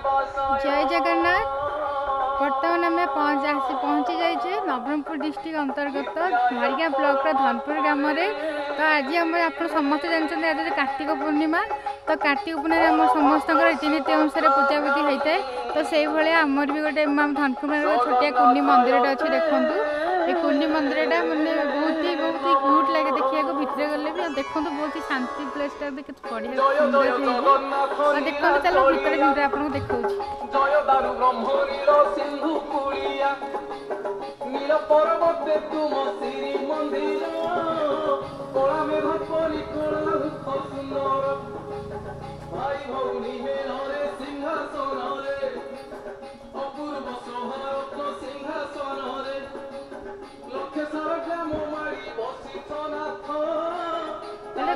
जय जगन्नाथ। बर्तमान आम पहुँची जाइए नवरंगपुर डिस्ट्रिक्ट अंतर्गत भारिया ब्लॉक धनपुर ग्राम। तो आज आप समस्त जानते आज कार्तिक पूर्णिमा। तो कार्तिक पूर्णिमा समस्त रीतिनीति अनुसार पूजा विधि होता है। तो से भाया आमर भी गोटे धनपुर छोटिया कुंडी मंदिर अच्छे देखूँ। ये कुंडी मंदिर मैंने बहुत ही क्यूट लगे देखा भितर गले भी देखो बहुत ही शांति प्लेस बढ़िया सुंदर देखो चलो भितर भितर आपको देखा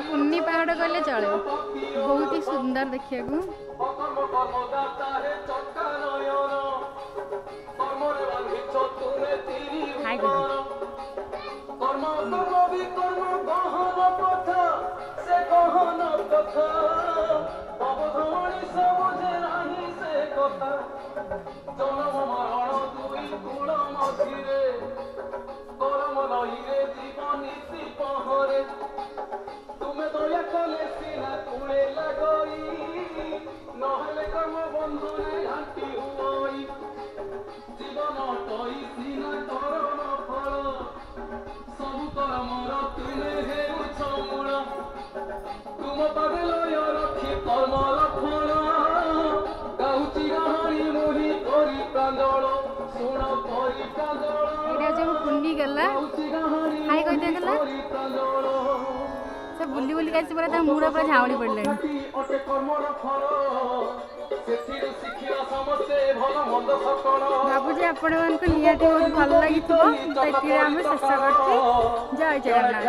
कुन्नी पहाड़ गले चले बहुत ही सुंदर देखिए कुंडी गला हाई कहते गला से बुली बुली का पूरा मुड़ा पूरा झावड़ी पड़े भावुँ आपण निहाती बहुत भल लगी तो शेष कर जय जगन्नाथ।